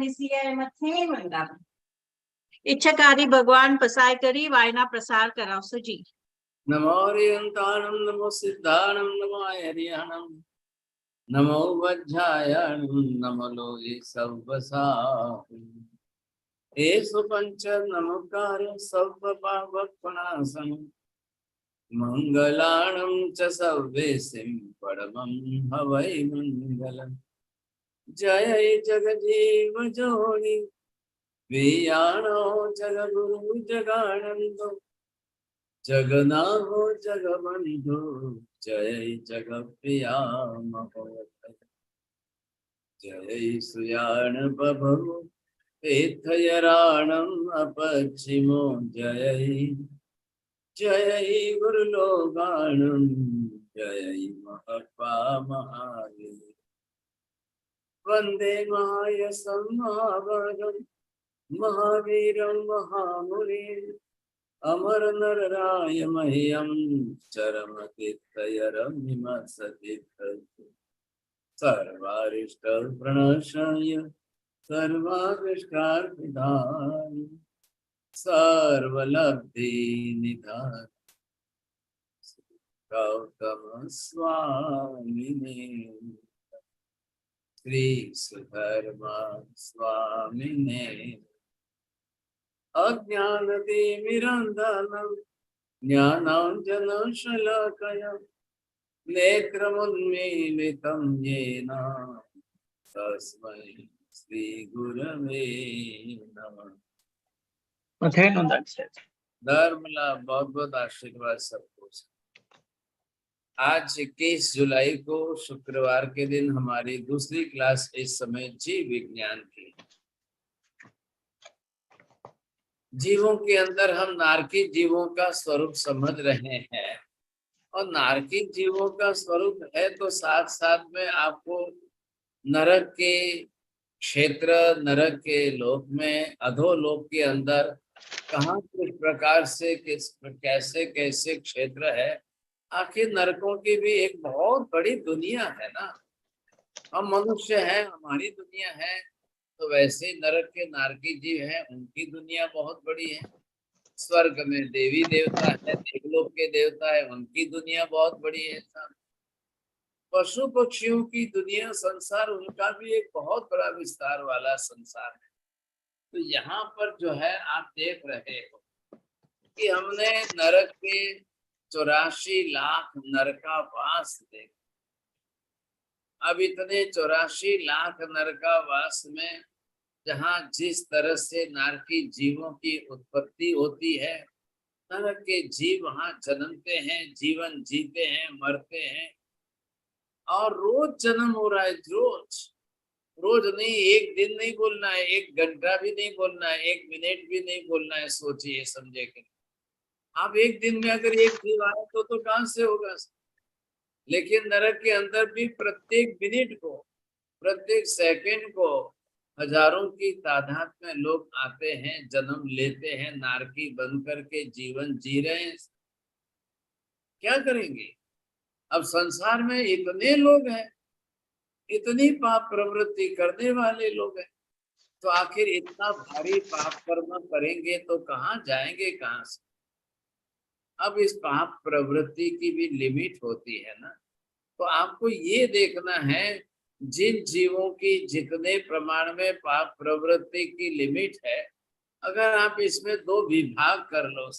નિસિયા એમાં થેમી મંડા ઈચ્છાકારી ભગવાન પસાય કરી વાયના પ્રસાર કરાવશો જી. नमो हरियंताणं नमो सिद्धाणं नमो हरियाणं नमो वज्रायणं नमो लोये सर्वसाहं एषु पंच नमोकार सर्वपापनाशनं मंगलाणं च सर्वेसिं परमं हवै मंगलम् जय जगजीव जोनि वियाणो जगगुरु जगानंदो जगन्नाथो जगबंधु जय जगप्रिया महोदय जय सुयान बभो तीर्थयराणम् अपचिमो जय जय गुरुलोगाणम् जय महपा महादेव वंदे महायसं महाभगं महावीरं महामुनिम् अमर नरराय मह्यम चरम तीर्थयरमिमसतीर्थ सर्वारिष्ट प्रणशाय सर्वाभिष्टार्थिदाय सर्वलब्धि निधान गौतम स्वामिने श्री सुधर्मा स्वामिने अज्ञानतिमिरन्धनं ज्ञानाञ्जनशलाकया नेत्रमुन्मीलितं येन तस्मै श्रीगुरवे नमः। धर्मला बहुत बहुत आशीर्वाद सबको। आज 21 जुलाई को शुक्रवार के दिन हमारी दूसरी क्लास इस समय जीव विज्ञान की। जीवों के अंदर हम नारकीय जीवों का स्वरूप समझ रहे हैं और नारकीय जीवों का स्वरूप है तो साथ साथ में आपको नरक के क्षेत्र, नरक के लोक में, अधोलोक के अंदर कहाँ किस प्रकार से कैसे कैसे क्षेत्र है। आखिर नरकों की भी एक बहुत बड़ी दुनिया है ना। हम मनुष्य हैं, हमारी दुनिया है, तो वैसे नरक के नारकी जीव हैं, उनकी दुनिया बहुत बड़ी है। स्वर्ग में देवी देवता है, देवलोक के देवता है, उनकी दुनिया बहुत बड़ी है। पशु पक्षियों की दुनिया, संसार, उनका भी एक बहुत बड़ा विस्तार वाला संसार है। तो यहाँ पर जो है आप देख रहे हो कि हमने नरक के 84 लाख नरकावास देखे। अब इतने 84 लाख नरकावास में जहाँ जिस तरह से नारकी जीवों की उत्पत्ति होती है, नरक के जीव वहां जन्मते हैं, जीवन जीते हैं, मरते हैं और रोज जन्म हो रहा है। रोज नहीं, एक दिन नहीं बोलना है, एक घंटा भी नहीं बोलना है, एक मिनट भी नहीं बोलना है। सोचिए समझे कि आप एक दिन में अगर एक जीव आए तो कहां से होगा। लेकिन नरक के अंदर भी प्रत्येक मिनट को, प्रत्येक सेकंड को हजारों की तादाद में लोग आते हैं, जन्म लेते हैं, नारकी बन करके जीवन जी रहे हैं। क्या करेंगे। अब संसार में इतने लोग हैं, इतनी पाप प्रवृत्ति करने वाले लोग हैं, तो आखिर इतना भारी पाप कर्म करेंगे तो कहाँ जाएंगे, कहाँ से। अब इस पाप प्रवृत्ति की भी लिमिट होती है ना। तो आपको ये देखना है, जिन जीवों की जितने प्रमाण में पाप प्रवृत्ति की लिमिट है, अगर आप इसमें 2 विभाग कर लो।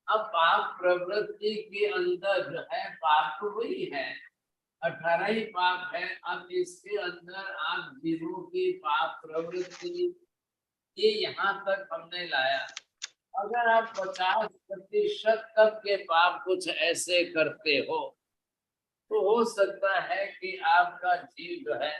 अब पाप प्रवृत्ति के अंदर जो है पाप तो वही है, 18 ही पाप है। अब इसके अंदर आप जीवों की पाप प्रवृत्ति ये यहाँ तक हमने लाया। अगर आप 50% तक के पाप कुछ ऐसे करते हो तो हो सकता है कि आपका जीव जो है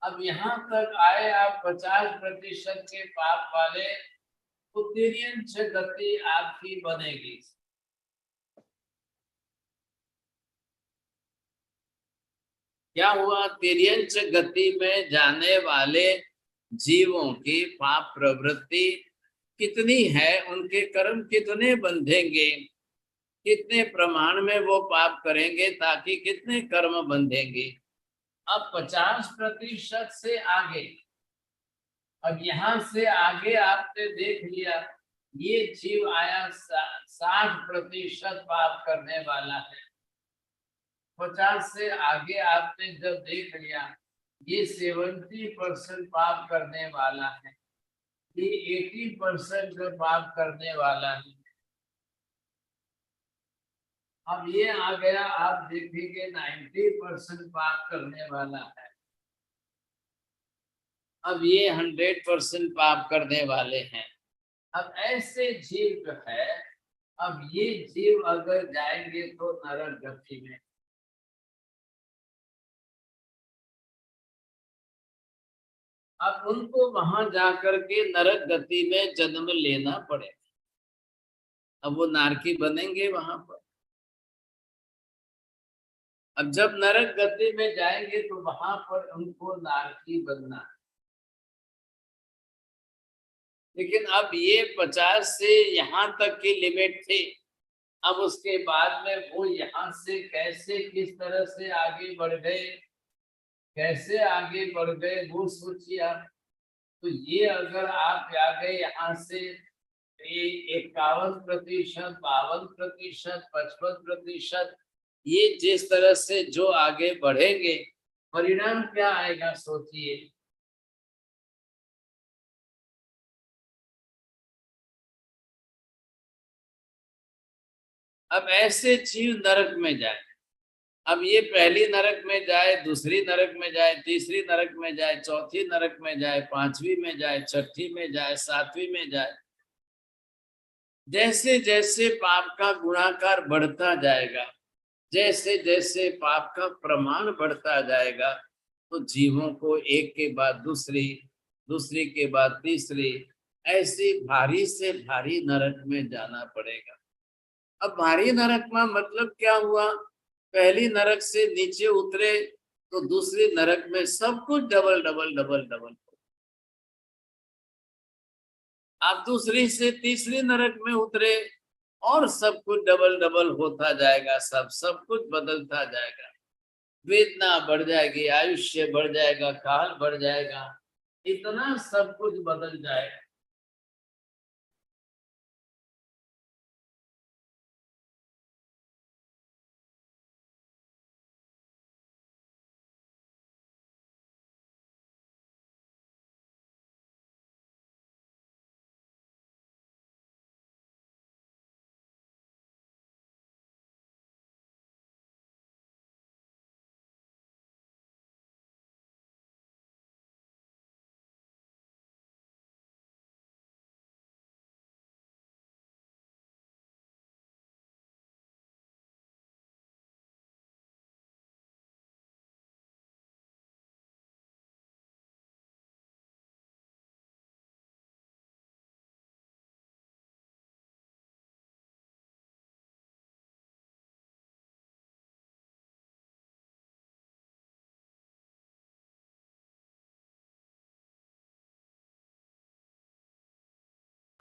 अब यहाँ तक आए, आप 50% के पाप वाले, तो तिर्यंच गति आपकी बनेगी। क्या हुआ, तिर्यंच गति में जाने वाले जीवों की पाप प्रवृत्ति कितनी है, उनके कर्म कितने बंधेंगे, कितने प्रमाण में वो पाप करेंगे ताकि कितने कर्म बंधेंगे। अब 50% से आगे, अब यहाँ से आगे आपने देख लिया ये जीव आया 60% पाप करने वाला है। 50 से आगे आपने जब देख लिया ये 70% पाप करने वाला है, ये 80% पाप करने वाला है। अब ये आ गया, आप देखेंगे 90% पाप करने वाला है। अब ये 100% पाप करने वाले हैं। अब ऐसे जीव जो है, अब ये जीव अगर जाएंगे तो नरक गति में, अब उनको वहां जाकर के नरक गति में जन्म लेना पड़ेगा। अब वो नारकी बनेंगे वहां पर। अब जब नरक गति में जाएंगे तो वहां पर उनको नारकी बनना है। लेकिन अब ये 50 से यहाँ तक की लिमिट थी। अब उसके बाद में वो यहाँ से कैसे किस तरह से आगे बढ़ गए, कैसे आगे बढ़ गए वो सोचिए आप। तो ये अगर आप आ गए यहाँ से 51%, 52%, 55%, ये जिस तरह से जो आगे बढ़ेंगे परिणाम क्या आएगा सोचिए। अब ऐसे जीव नरक में जाए, अब ये पहली नरक में जाए, दूसरी नरक में जाए, तीसरी नरक में जाए, चौथी नरक में जाए, पांचवी में जाए, छठी में जाए, सातवीं में जाए। जैसे जैसे पाप का गुणाकार बढ़ता जाएगा, जैसे जैसे पाप का प्रमाण बढ़ता जाएगा, तो जीवों को एक के बाद दूसरी, दूसरी के बाद तीसरी, ऐसी भारी से भारी नरक में जाना पड़ेगा। अब भारी नरक में मतलब क्या हुआ, पहली नरक से नीचे उतरे तो दूसरी नरक में सब कुछ डबल डबल डबल डबल। आप दूसरी से तीसरी नरक में उतरे और सब कुछ डबल डबल होता जाएगा, सब कुछ बदलता जाएगा। वेदना बढ़ जाएगी, आयुष्य बढ़ जाएगा, काल बढ़ जाएगा, इतना सब कुछ बदल जाएगा।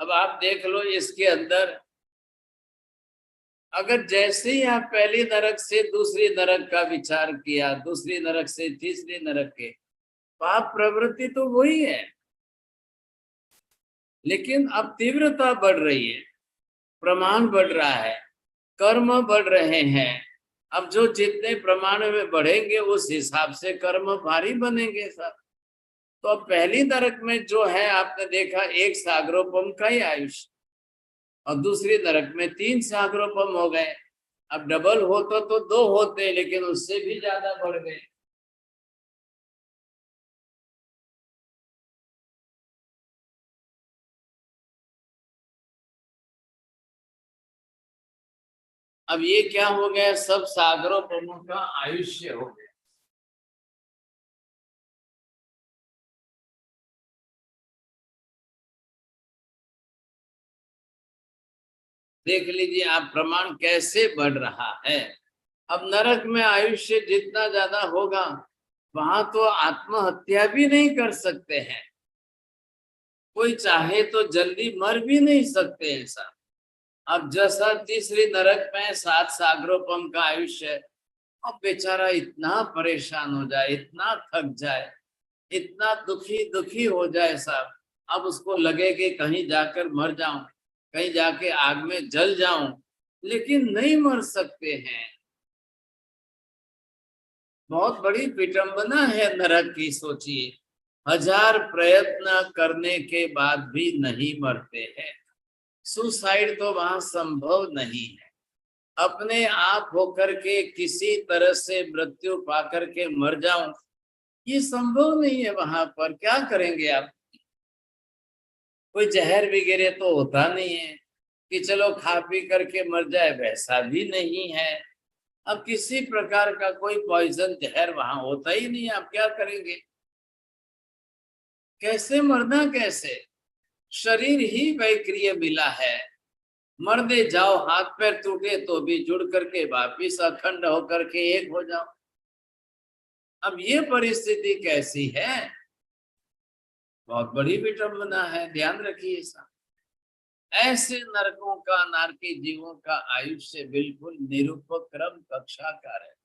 अब आप देख लो इसके अंदर, अगर जैसे ही आप पहली नरक से दूसरी नरक का विचार किया, दूसरी नरक से तीसरी नरक के, पाप प्रवृत्ति तो वही है, लेकिन अब तीव्रता बढ़ रही है, प्रमाण बढ़ रहा है, कर्म बढ़ रहे हैं। अब जो जितने प्रमाण में बढ़ेंगे उस हिसाब से कर्म भारी बनेंगे सब। तो अब पहली नरक में जो है आपने देखा एक सागरोपम का ही आयुष्य, और दूसरी नरक में 3 सागरोपम हो गए। अब डबल होता तो 2 होते, लेकिन उससे भी ज्यादा बढ़ गए। अब ये क्या हो गया, सब सागरोपमों का आयुष्य हो गया। देख लीजिए आप प्रमाण कैसे बढ़ रहा है। अब नरक में आयुष्य जितना ज्यादा होगा, वहां तो आत्महत्या भी नहीं कर सकते हैं। कोई चाहे तो जल्दी मर भी नहीं सकते ऐसा। अब जैसा तीसरी नरक में 7 सागरोपम का आयुष्य है, अब बेचारा इतना परेशान हो जाए, इतना थक जाए, इतना दुखी दुखी हो जाए साहब। अब उसको लगे कि कहीं जाकर मर जाऊं, कहीं जाके आग में जल जाऊं, लेकिन नहीं मर सकते हैं। बहुत बड़ी विडंबना है नरक की, सोचिए। 1000 प्रयत्न करने के बाद भी नहीं मरते हैं। सुसाइड तो वहां संभव नहीं है। अपने आप होकर के किसी तरह से मृत्यु पाकर के मर जाऊं, ये संभव नहीं है। वहां पर क्या करेंगे आप? कोई जहर वगैरह तो होता नहीं है कि चलो खा पी करके मर जाए, वैसा भी नहीं है। अब किसी प्रकार का कोई पॉइजन जहर वहां होता ही नहीं है, आप क्या करेंगे? कैसे मरना, कैसे? शरीर ही वैक्रिय मिला है। मरने जाओ, हाथ पैर टूटे तो भी जुड़ करके वापिस अखंड होकर के एक हो जाओ। अब ये परिस्थिति कैसी है? बहुत बड़ी विडंबना है, ध्यान रखिए साहब। ऐसे नरकों का, नारकी जीवों का आयुष्य बिल्कुल निरुपक्रम कक्षा का है।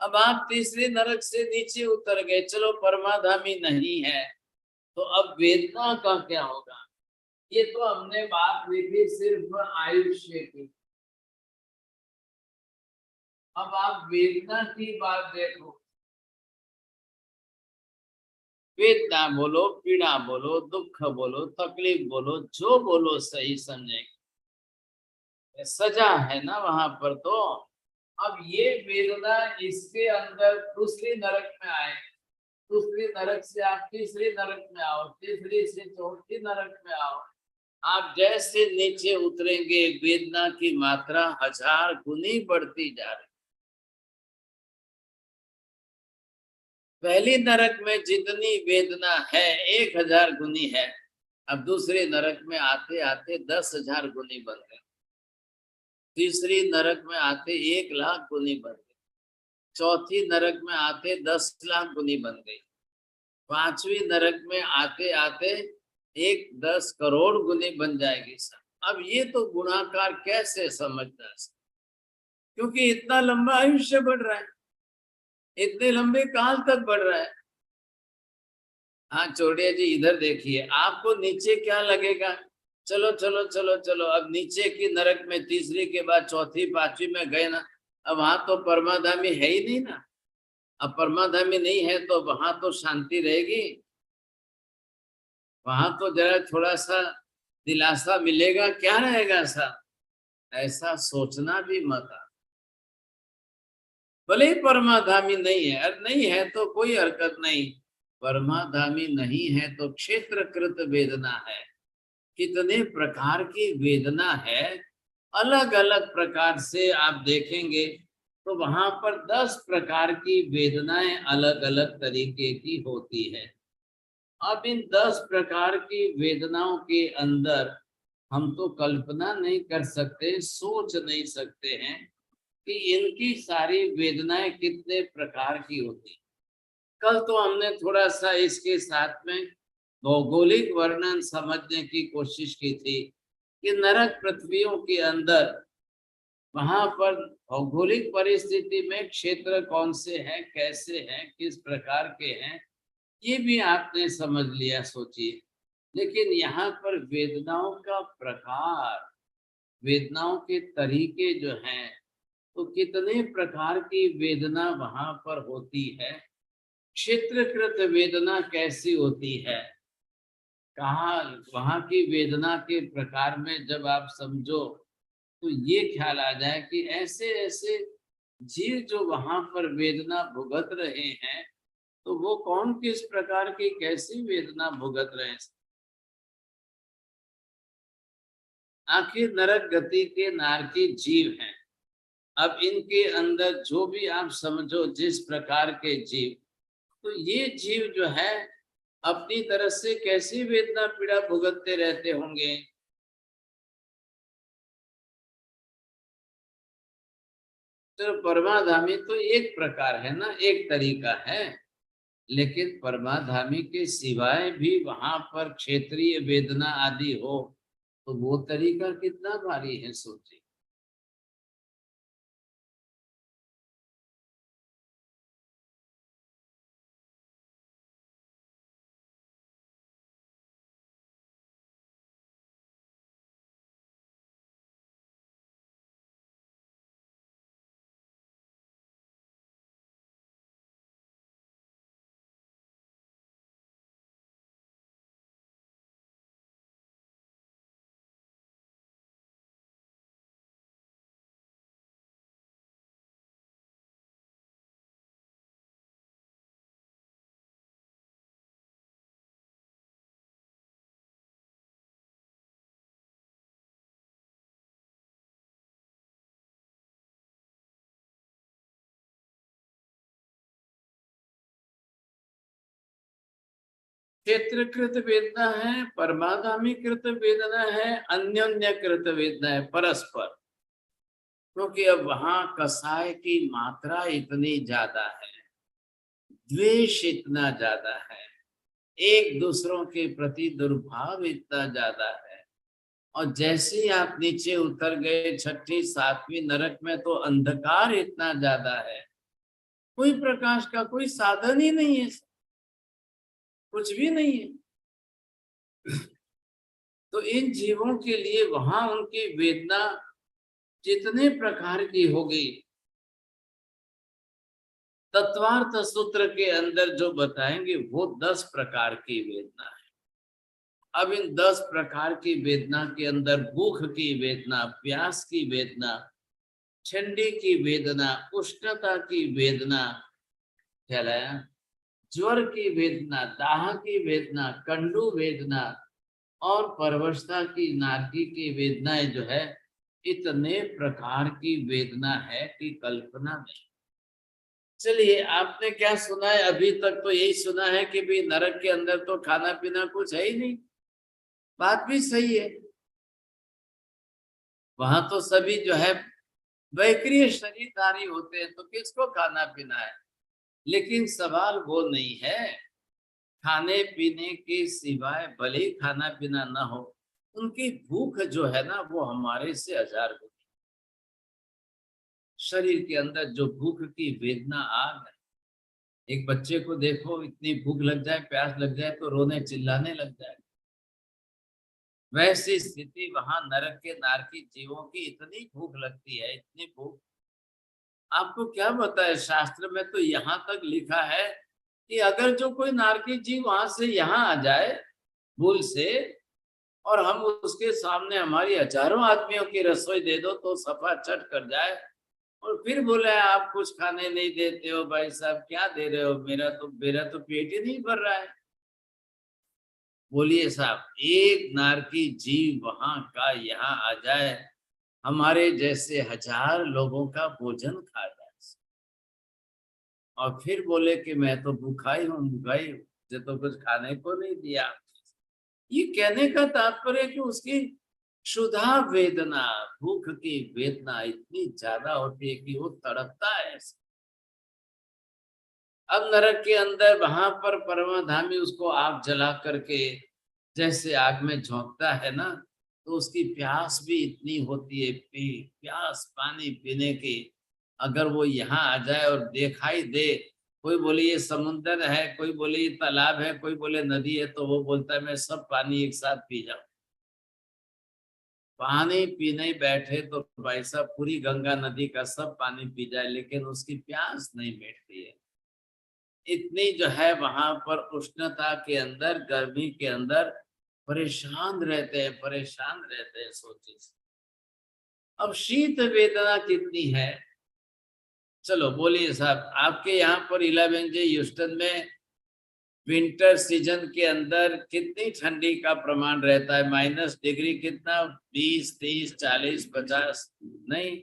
अब आप तीसरे नरक से नीचे उतर गए, चलो परमाधामी नहीं है, तो अब वेदना का क्या होगा? ये तो हमने बात लिखी सिर्फ आयुष्य की। अब आप वेदना की बात देखो। वेदना बोलो, पीड़ा बोलो, दुख बोलो, तकलीफ बोलो, जो बोलो सही समझेंगे। सजा है ना वहां पर तो। अब ये वेदना इसके अंदर दूसरी नरक में आए, दूसरी नरक से आप तीसरी नरक में आओ, तीसरी से चौथी नरक में आओ। आप जैसे नीचे उतरेंगे, वेदना की मात्रा 1000 गुनी बढ़ती जा रही। पहली नरक में जितनी वेदना है 1000 गुनी है, अब दूसरे नरक में आते आते 10,000 गुनी बन गए। तीसरी नरक में आते 1,00,000 गुनी बन गई। चौथी नरक में आते 10,00,000 गुनी बन गई। पांचवी नरक में आते आते 10 करोड़ गुनी बन जाएगी सब। अब ये तो गुणाकार कैसे समझना है? क्योंकि इतना लंबा आयुष्य बढ़ रहा है, इतने लंबे काल तक बढ़ रहा है। हाँ चौड़िया जी, इधर देखिए, आपको नीचे क्या लगेगा? चलो चलो चलो चलो, अब नीचे की नरक में तीसरी के बाद चौथी पांचवी में गए ना, अब वहां तो परमाधामी है ही नहीं ना। अब परमाधामी नहीं है तो वहां तो शांति रहेगी? वहां तो जरा थोड़ा सा दिलासा मिलेगा, क्या रहेगा? ऐसा सोचना भी मत आ। भले ही परमाधामी नहीं है, अरे नहीं है तो कोई हरकत नहीं। परमाधामी नहीं है तो क्षेत्रकृत वेदना है। कितने प्रकार की वेदना है, अलग अलग प्रकार से आप देखेंगे तो वहां पर 10 प्रकार की वेदनाएं अलग अलग तरीके की होती है। अब इन 10 प्रकार की वेदनाओं के अंदर हम तो कल्पना नहीं कर सकते, सोच नहीं सकते हैं कि इनकी सारी वेदनाएं कितने प्रकार की होती। कल तो हमने थोड़ा सा इसके साथ में भौगोलिक वर्णन समझने की कोशिश की थी कि नरक पृथ्वियों के अंदर वहां पर भौगोलिक परिस्थिति में क्षेत्र कौन से हैं, कैसे हैं, किस प्रकार के हैं, ये भी आपने समझ लिया, सोचिए। लेकिन यहाँ पर वेदनाओं का प्रकार, वेदनाओं के तरीके जो हैं, तो कितने प्रकार की वेदना वहां पर होती है। क्षेत्रकृत वेदना कैसी होती है, कहाँ वहां की वेदना के प्रकार में जब आप समझो तो ये ख्याल आ जाए कि ऐसे ऐसे जीव जो वहां पर वेदना भुगत रहे हैं, तो वो कौन किस प्रकार की कैसी वेदना भुगत रहे हैं। आखिर नरक गति के नारकी जीव हैं। अब इनके अंदर जो भी आप समझो जिस प्रकार के जीव, तो ये जीव जो है अपनी तरह से कैसी वेदना पीड़ा भुगतते रहते होंगे। तो परमाधामी तो एक प्रकार है ना, एक तरीका है। लेकिन परमाधामी के सिवाय भी वहां पर क्षेत्रीय वेदना आदि हो तो वो तरीका कितना भारी है, सोचिए। क्षेत्रकृत वेदना है, परमाधामी कृत वेदना है, अन्योन्य कृत वेदना है, परस्पर। क्योंकि अब वहां कसाय की मात्रा इतनी ज्यादा है, द्वेष इतना ज्यादा है, एक दूसरों के प्रति दुर्भाव इतना ज्यादा है। और जैसे ही आप नीचे उतर गए छठी सातवीं नरक में, तो अंधकार इतना ज्यादा है, कोई प्रकाश का कोई साधन ही नहीं है, कुछ भी नहीं है। तो इन जीवों के लिए वहां उनकी वेदना जितने प्रकार की होगी, तत्वार्थ सूत्र के अंदर जो बताएंगे वो 10 प्रकार की वेदना है। अब इन 10 प्रकार की वेदना के अंदर भूख की वेदना, प्यास की वेदना, ठंडी की वेदना, उष्णता की वेदना, कहलाया ज्वर की वेदना, दाह की वेदना, कंडू वेदना और परवशता की नारकी की वेदनाएं जो है, इतने प्रकार की वेदना है कि कल्पना नहीं। चलिए, आपने क्या सुना है अभी तक? तो यही सुना है कि भाई नरक के अंदर तो खाना पीना कुछ है ही नहीं। बात भी सही है, वहां तो सभी जो है वैक्रिय शरीरधारी होते हैं, तो किसको खाना पीना है। लेकिन सवाल वो नहीं है, खाने पीने के सिवाय भले ही खाना पीना ना हो, उनकी भूख जो है ना, वो हमारे से 1000 गुना। शरीर के अंदर जो भूख की वेदना आग है, एक बच्चे को देखो, इतनी भूख लग जाए, प्यास लग जाए तो रोने चिल्लाने लग जाए। वैसी स्थिति वहां नरक के नारकी जीवों की इतनी भूख लगती है, इतनी भूख। आपको क्या बताए, शास्त्र में तो यहाँ तक लिखा है कि अगर जो कोई नारकी जीव वहां से यहाँ आ जाए भूल से, और हम उसके सामने हमारी हजारों आदमियों की रसोई दे दो तो सफा चट कर जाए, और फिर बोले आप कुछ खाने नहीं देते हो, भाई साहब क्या दे रहे हो, मेरा तो पेट ही नहीं भर रहा है। बोलिए साहब, एक नारकी जीव वहां का यहाँ आ जाए, हमारे जैसे 1000 लोगों का भोजन खा जाए, और फिर बोले कि मैं तो भूखा ही हूँ, मुझे तो कुछ खाने को नहीं दिया। ये कहने का तात्पर्य कि उसकी क्षुधा वेदना, भूख की वेदना इतनी ज्यादा होती है कि वो तड़पता है। अब नरक के अंदर वहां पर परमाधामी उसको आग जला करके जैसे आग में झोंकता है ना, तो उसकी प्यास भी इतनी होती है, प्यास पानी पीने की। अगर वो यहाँ आ जाए और दिखाई दे, कोई बोले ये समुंदर है, कोई बोले ये तालाब है, कोई बोले नदी है, तो वो बोलता है मैं सब पानी एक साथ पी जाऊं। पानी पीने बैठे तो भाई साहब पूरी गंगा नदी का सब पानी पी जाए, लेकिन उसकी प्यास नहीं मिटती है। इतनी जो है वहां पर उष्णता के अंदर, गर्मी के अंदर परेशान रहते हैं, परेशान रहते हैं, सोचिए। अब शीत वेदना कितनी है, चलो बोलिए साहब। आपके यहाँ पर 11 जे ह्यूस्टन में विंटर सीजन के अंदर कितनी ठंडी का प्रमाण रहता है? माइनस डिग्री कितना? 20, 30, 40, 50? नहीं।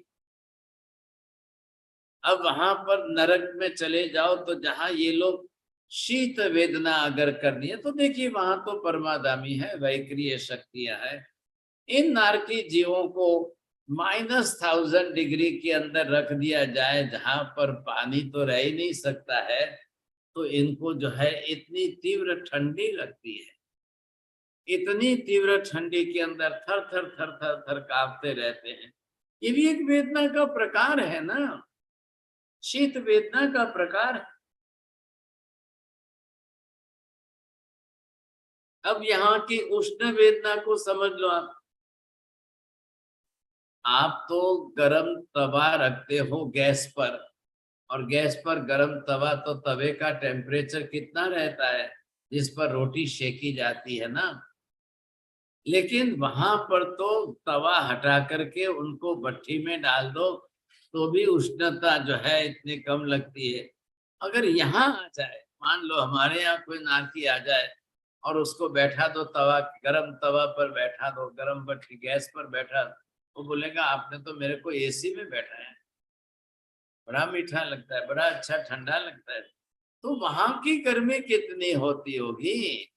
अब वहां पर नरक में चले जाओ तो जहां ये लोग शीत वेदना अगर करनी है, तो देखिए वहां तो परमादामी है, वैक्रिय शक्तियां है। इन नारकी जीवों को -1000 डिग्री के अंदर रख दिया जाए, जहां पर पानी तो रह ही नहीं सकता है, तो इनको जो है इतनी तीव्र ठंडी लगती है, इतनी तीव्र ठंडी के अंदर थर थर थर थर थर कांपते रहते हैं। ये भी एक वेदना का प्रकार है ना, शीत वेदना का प्रकार है। अब यहाँ की उष्ण वेदना को समझ लो आप तो गरम तवा रखते हो गैस पर, और गैस पर गरम तवा, तो तवे का टेम्परेचर कितना रहता है जिस पर रोटी सेकी जाती है ना। लेकिन वहां पर तो तवा हटा करके उनको भट्टी में डाल दो तो भी उष्णता जो है इतनी कम लगती है। अगर यहाँ आ जाए, मान लो हमारे यहाँ कोई नारकी आ जाए और उसको बैठा दो तवा, गरम तवा पर बैठा दो, गरम भट्टी गैस पर बैठा दो, वो बोलेगा आपने तो मेरे को एसी में बैठा है, बड़ा मीठा लगता है, बड़ा अच्छा ठंडा लगता है। तो वहां की गर्मी कितनी होती होगी,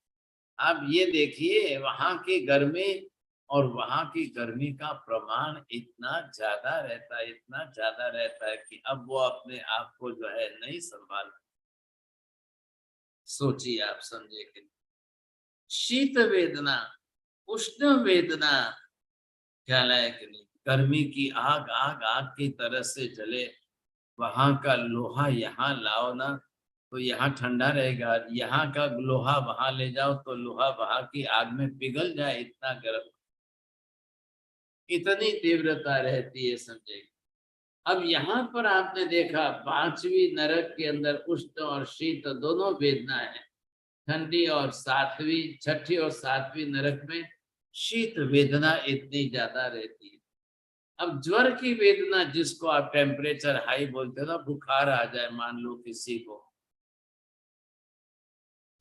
आप ये देखिए। वहां की गर्मी और वहां की गर्मी का प्रमाण इतना ज्यादा रहता है, इतना ज्यादा रहता है कि अब वो अपने आप को जो है नहीं संभाल। सोचिए आप, समझे कि शीत वेदना, उष्ण वेदना ख्याल है कि नहीं। गर्मी की आग आग आग की तरह से जले, वहां का लोहा यहाँ लाओ ना तो यहाँ ठंडा रहेगा, यहाँ का लोहा वहां ले जाओ तो लोहा वहां की आग में पिघल जाए, इतना गर्म, इतनी तीव्रता रहती है, समझे। अब यहाँ पर आपने देखा पांचवी नरक के अंदर उष्ण और शीत दोनों वेदना है, ठंडी और सातवीं, छठी और सातवीं नरक में शीत वेदना इतनी ज्यादा रहती है। अब ज्वर की वेदना, जिसको आप टेम्परेचर हाई बोलते हो ना, बुखार आ जाए मान लो किसी को,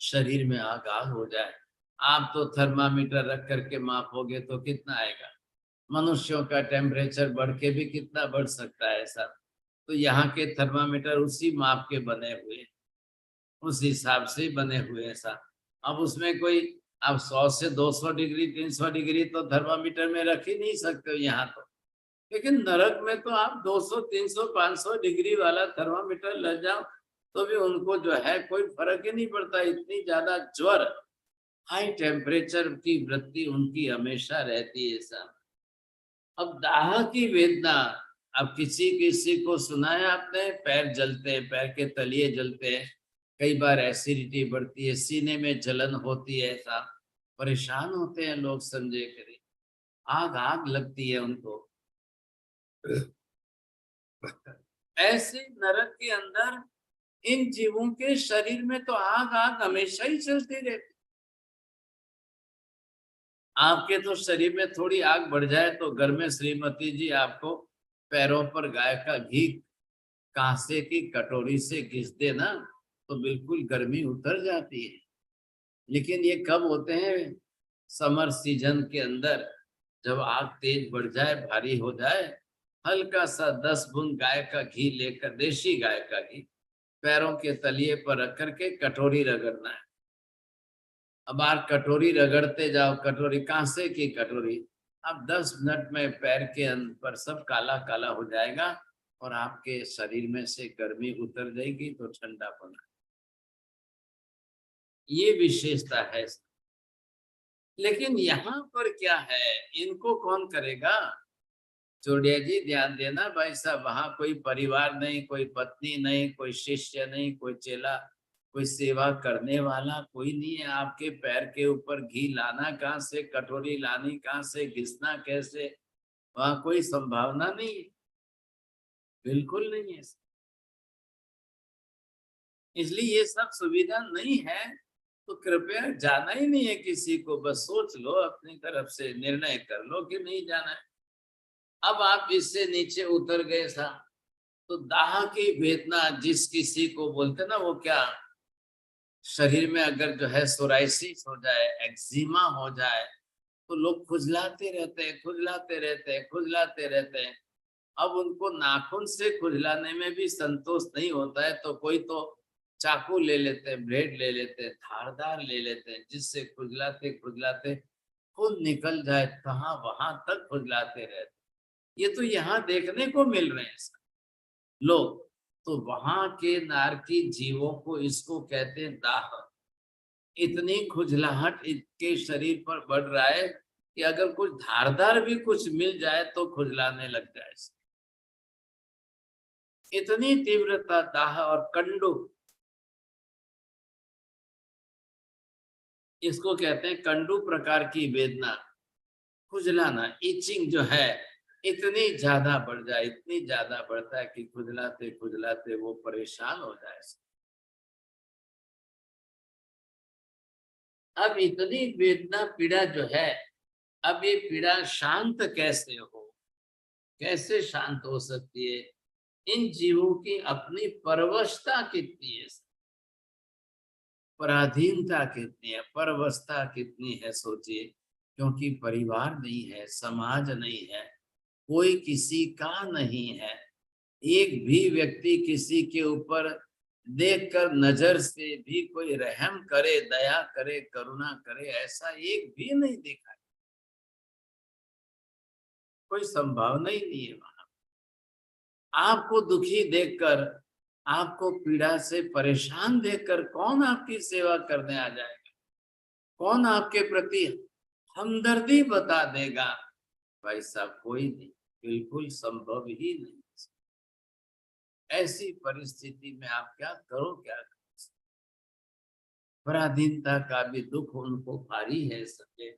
शरीर में आग आग हो जाए, आप तो थर्मामीटर रख करके मापोगे तो कितना आएगा, मनुष्यों का टेम्परेचर बढ़ के भी कितना बढ़ सकता है ऐसा। तो यहाँ के थर्मामीटर उसी माप के बने हुए, उस हिसाब से बने हुए ऐसा। अब उसमें कोई आप 100 से 200 डिग्री 300 डिग्री तो थर्मामीटर में रख ही नहीं सकते हो यहाँ तो। लेकिन नरक में तो आप 200 300 500 डिग्री वाला थर्मामीटर ले जाओ तो भी उनको जो है कोई फर्क ही नहीं पड़ता, इतनी ज्यादा ज्वर, हाई टेम्परेचर की वृत्ति उनकी हमेशा रहती है साहब। अब दाह की वेदना, अब किसी किसी को सुना है आपने, पैर जलते हैं, पैर के तलिए जलते हैं, कई बार एसिडिटी बढ़ती है, सीने में जलन होती है, ऐसा परेशान होते हैं लोग, समझे करें, आग आग लगती है उनको। ऐसे नरक के अंदर इन जीवों के शरीर में तो आग आग हमेशा ही चलती रहती। आपके तो शरीर में थोड़ी आग बढ़ जाए तो घर में श्रीमती जी आपको पैरों पर गाय का घी कांसे की कटोरी से घिस दे ना, तो बिल्कुल गर्मी उतर जाती है। लेकिन ये कब होते हैं, समर सीजन के अंदर, जब आग तेज बढ़ जाए, भारी हो जाए, हल्का सा 10 बूंद गाय का घी लेकर, देशी गाय का घी, पैरों के तलिए पर रख करके कटोरी रगड़ना है। अब आप कटोरी रगड़ते जाओ, कटोरी कांसे की कटोरी, अब 10 मिनट में पैर के पर सब काला काला हो जाएगा और आपके शरीर में से गर्मी उतर जाएगी तो ठंडा पड़ा। ये विशेषता है। लेकिन यहाँ पर क्या है, इनको कौन करेगा। चोड़िया जी ध्यान देना भाई साहब, वहां कोई परिवार नहीं, कोई पत्नी नहीं, कोई शिष्य नहीं, कोई चेला, कोई सेवा करने वाला कोई नहीं है। आपके पैर के ऊपर घी लाना कहाँ से, कटोरी लानी कहाँ से, घिसना कैसे, वहां कोई संभावना नहीं है, बिल्कुल नहीं है। इसलिए ये सब सुविधा नहीं है तो कृपया जाना ही नहीं है किसी को, बस सोच लो अपनी तरफ से, निर्णय कर लो कि नहीं जाना है। अब आप इससे नीचे उतर गए था तो दाह की वेदना, जिस किसी को बोलते ना, वो क्या, शरीर में अगर जो है सोराइसिस हो जाए, एक्जिमा हो जाए, तो लोग खुजलाते रहते हैं, खुजलाते रहते हैं, खुजलाते रहते हैं। अब उनको नाखून से खुजलाने में भी संतोष नहीं होता है तो कोई तो चाकू ले लेते हैं, ब्लेड ले लेते हैं, धारदार ले लेते हैं, जिससे खुजलाते खुजलाते खून निकल जाए, कहाँ वहां तक खुजलाते रहते। ये तो यहाँ देखने को मिल रहे हैं लोग। तो वहां के नारकी जीवों को इसको कहते हैं दाह। इतनी खुजलाहट इनके शरीर पर बढ़ रहा है कि अगर कुछ धारदार भी कुछ मिल जाए तो खुजलाने लग जाए। इतनी तीव्रता दाह और कंडू, इसको कहते हैं कंडू प्रकार की वेदना, खुजलाना, इचिंग जो है इतनी ज्यादा बढ़ जाए, इतनी ज्यादा बढ़ता है कि खुजलाते खुजलाते वो परेशान हो जाए। अब इतनी वेदना पीड़ा जो है, अब ये पीड़ा शांत कैसे हो, कैसे शांत हो सकती है? इन जीवों की अपनी परवशता कितनी है, पराधीनता कितनी है, परवशता कितनी है, सोचिए। क्योंकि परिवार नहीं है, समाज नहीं है, कोई किसी का नहीं है, एक भी व्यक्ति किसी के ऊपर देखकर नजर से भी कोई रहम करे, दया करे, करुणा करे, ऐसा एक भी नहीं देखा। कोई संभावना ही नहीं है वहां। आपको दुखी देखकर, आपको पीड़ा से परेशान देखकर कौन आपकी सेवा करने आ जाएगा? कौन आपके प्रति हमदर्दी बता देगा? भाई साहब कोई नहीं, बिल्कुल संभव ही नहीं। ऐसी परिस्थिति में आप क्या करो, क्या करो? पराधीनता का भी दुख उनको भारी है सके।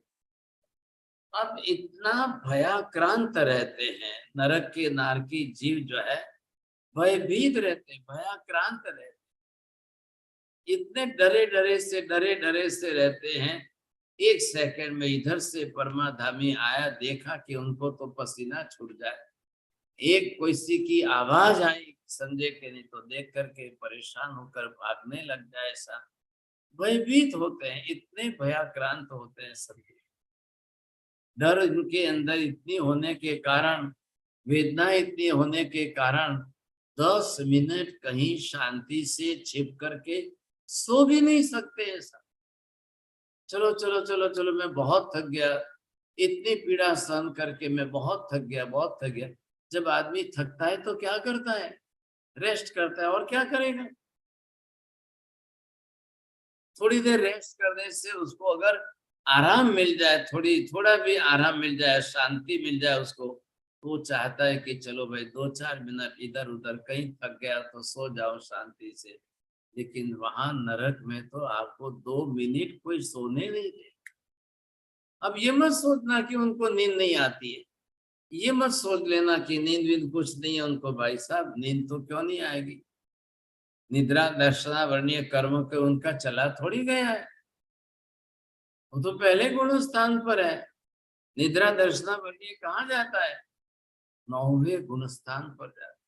अब इतना भयाक्रांत रहते हैं, नरक के नारकी जीव जो है भयभीत रहते, भयाक्रांत रहते, इतने डरे डरे से रहते हैं। एक सेकंड में इधर से परमाधामी आया, देखा कि उनको तो पसीना छूट जाए, एक किसी की आवाज आई संजय के, नहीं तो देख करके परेशान होकर भागने लग जाए। ऐसा भयभीत होते हैं, इतने भयाक्रांत होते हैं सभी। डर उनके अंदर इतनी होने के कारण, वेदना इतनी होने के कारण 10 मिनट कहीं शांति से छिप करके सो भी नहीं सकते। ऐसा चलो चलो चलो चलो, मैं बहुत थक गया, इतनी पीड़ा सहन करके मैं बहुत थक गया, बहुत थक गया। जब आदमी थकता है तो क्या करता है? रेस्ट करता है, और क्या करेगा? थोड़ी देर रेस्ट करने से उसको अगर आराम मिल जाए, थोड़ा भी आराम मिल जाए, शांति मिल जाए उसको, तो वो चाहता है कि चलो भाई 2-4 मिनट इधर उधर, कहीं थक गया तो सो जाओ शांति से। लेकिन वहां नरक में तो आपको 2 मिनट कोई सोने नहीं दे। अब ये मत सोचना कि उनको नींद नहीं आती है, ये मत सोच लेना कि नींद वींद कुछ नहीं है उनको। भाई साहब नींद तो क्यों नहीं आएगी? निद्रा दर्शनावरणीय कर्म के उनका चला थोड़ी गया है, वो तो पहले गुण स्थान पर है। निद्रा दर्शनावरणीय कहाँ जाता है? 9वें गुण स्थान पर जाता है।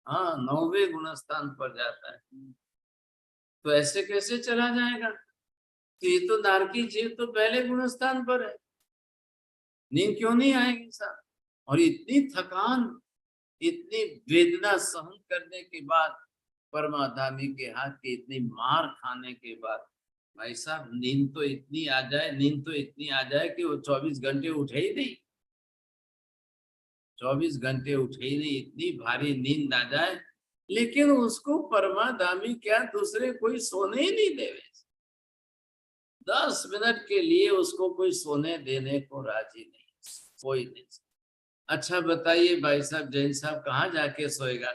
हाँ, 9वें गुण स्थान पर जाता है। तो ऐसे कैसे चला जाएगा? तो ये तो नारकी जीव तो पहले गुण स्थान पर है, नींद क्यों नहीं आएगी साहब? और इतनी थकान, इतनी वेदना सहन करने के बाद, परमाधामी के हाथ की इतनी मार खाने के बाद, भाई साहब नींद तो इतनी आ जाए, नींद तो इतनी आ जाए कि वो 24 घंटे उठे ही नहीं, 24 घंटे उठे ही नहीं, इतनी भारी नींद आ जाए। लेकिन उसको परमाधामी क्या दूसरे कोई सोने ही नहीं देवे। 10 मिनट के लिए उसको कोई सोने देने को राजी नहीं, कोई नहीं। अच्छा बताइए भाई साहब, जैन साहब कहाँ जाके सोएगा?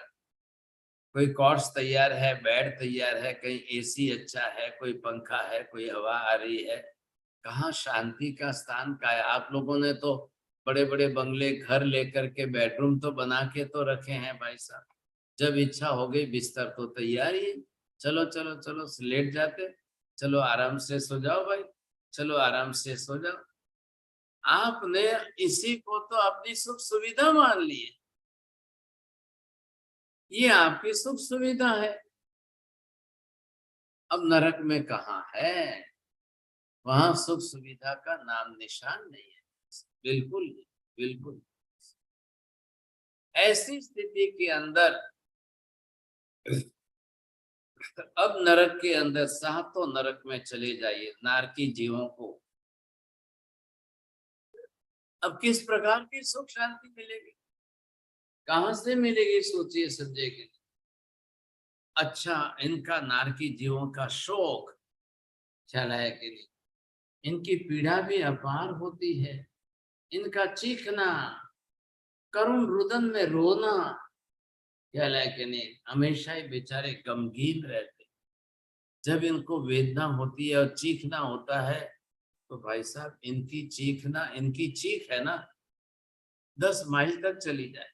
कोई कॉट्स तैयार है, बेड तैयार है, कहीं एसी अच्छा है, कोई पंखा है, कोई हवा आ रही है, कहाँ शांति का स्थान का है? आप लोगों ने तो बड़े बड़े बंगले घर लेकर के बेडरूम तो बना के तो रखे हैं भाई साहब। जब इच्छा हो गई बिस्तर तो तैयार ही है, चलो चलो चलो लेट जाते, चलो आराम से सो जाओ भाई, चलो आराम से सो जाओ। आपने इसी को तो अपनी सुख सुविधा मान ली है, ये आपकी सुख सुविधा है। अब नरक में कहाँ है? वहां सुख सुविधा का नाम निशान नहीं है, बिल्कुल नहीं, बिल्कुल। ऐसी स्थिति के अंदर अब नरक के अंदर, सातों नरक में चले जाइए नारकी जीवों को, अब किस प्रकार की सुख शांति मिलेगी, कहां से मिलेगी? सोचिए संजय के। अच्छा इनका नारकी जीवों का शोक ख्याल है कि नहीं, इनकी पीड़ा भी अपार होती है, इनका चीखना, करुण रुदन में रोना, ख्याल है कि नहीं, हमेशा ही बेचारे गमगीन रहते। जब इनको वेदना होती है और चीखना होता है तो भाई साहब इनकी चीखना, इनकी चीख है ना 10 माइल तक चली जाए,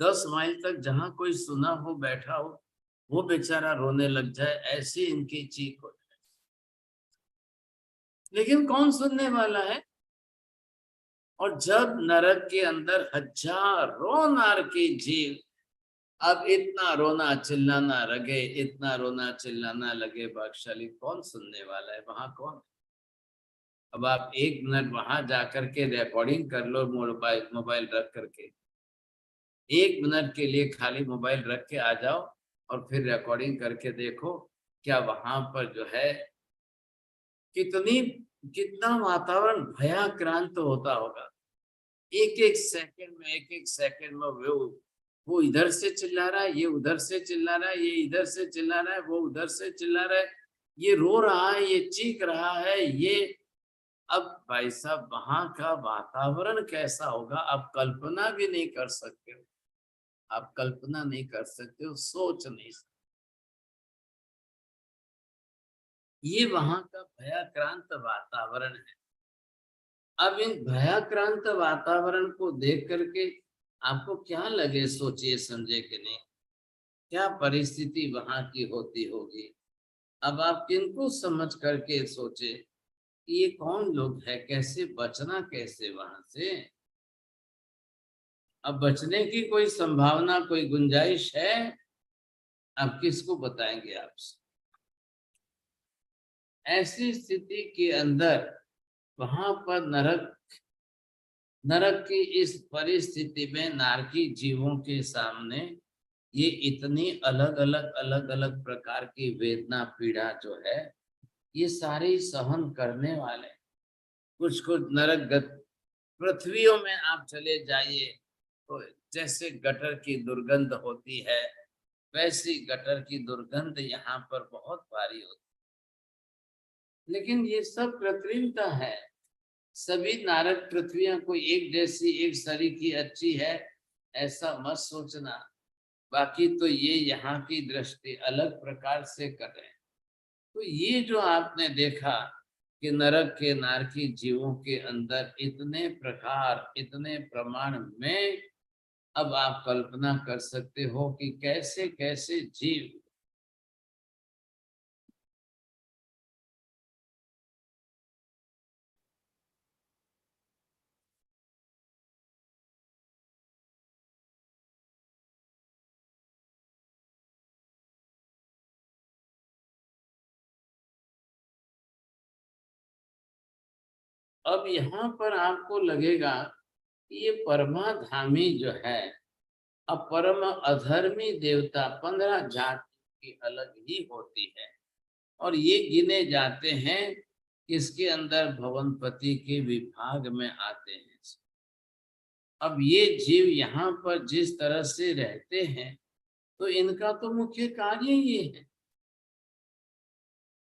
10 माइल तक जहां कोई सुना हो बैठा हो वो बेचारा रोने लग जाए, ऐसी इनकी चीख हो जाए। लेकिन कौन सुनने वाला है? और जब नरक के अंदर हजारों नारकी जीव अब इतना रोना चिल्लाना लगे, इतना रोना चिल्लाना लगे, भागशाली कौन सुनने वाला है? वहां कौन? अब आप 1 मिनट वहां जाकर के रिकॉर्डिंग कर लो, मोबाइल मोबाइल रख करके 1 मिनट के लिए खाली मोबाइल रख के आ जाओ और फिर रिकॉर्डिंग करके देखो, क्या वहां पर जो है कितनी कितना वातावरण भयाक्रांत होता होगा। एक एक सेकंड में, एक एक सेकंड में वो इधर से चिल्ला रहा है, ये उधर से चिल्ला रहा है, ये इधर से चिल्ला रहा है, वो उधर से चिल्ला रहा है, ये रो रहा है, ये चीख रहा है, ये। अब भाई साहब वहां का वातावरण कैसा होगा आप कल्पना भी नहीं कर सकते हो, आप कल्पना नहीं कर सकते हो, सोच नहीं सकते। ये वहां का भयाक्रांत वातावरण है। अब इन भयाक्रांत वातावरण को देख करके आपको क्या लगे, सोचिए समझे कि नहीं, क्या परिस्थिति वहां की होती होगी। अब आप किनको समझ करके सोचे कि ये कौन लोग है, कैसे बचना, कैसे वहां से। अब बचने की कोई संभावना, कोई गुंजाइश है? अब किसको बताएंगे आपसे? ऐसी स्थिति के अंदर वहां पर नरक की इस परिस्थिति में नारकी जीवों के सामने ये इतनी अलग अलग प्रकार की वेदना पीड़ा जो है ये सारे सहन करने वाले। कुछ कुछ नरक पृथ्वियों में आप चले जाइए तो जैसे गटर की दुर्गंध होती है वैसी गटर की दुर्गंध यहाँ पर बहुत भारी होती है। लेकिन ये सब कृत्रिमता है। सभी नारक पृथ्वियां कोई एक जैसी, एक सरीकी अच्छी है ऐसा मत सोचना। बाकी तो ये यहाँ की दृष्टि अलग प्रकार से कर रहे हैं। तो ये जो आपने देखा कि नरक के नारकी जीवों के अंदर इतने प्रकार, इतने प्रमाण में, अब आप कल्पना कर सकते हो कि कैसे कैसे जीव। अब यहाँ पर आपको लगेगा कि ये परमाधामी जो है, अब परम अधर्मी देवता 15 जाति की अलग ही होती है और ये गिने जाते हैं किसके अंदर, भवनपति के विभाग में आते हैं। अब ये जीव यहाँ पर जिस तरह से रहते हैं तो इनका तो मुख्य कार्य ये है।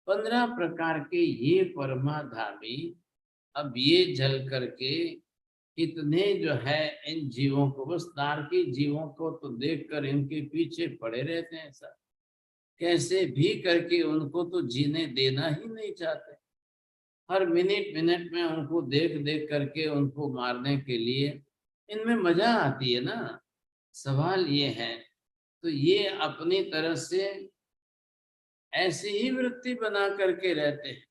15 प्रकार के ये परमाधामी अब ये जल करके कितने जो है इन जीवों को, बस नारकी जीवों को तो देखकर इनके पीछे पड़े रहते हैं सर। कैसे भी करके उनको तो जीने देना ही नहीं चाहते। हर मिनट मिनट में उनको देख देख करके उनको मारने के लिए इनमें मजा आती है ना। सवाल ये है, तो ये अपनी तरह से ऐसी ही वृत्ति बना करके रहते हैं।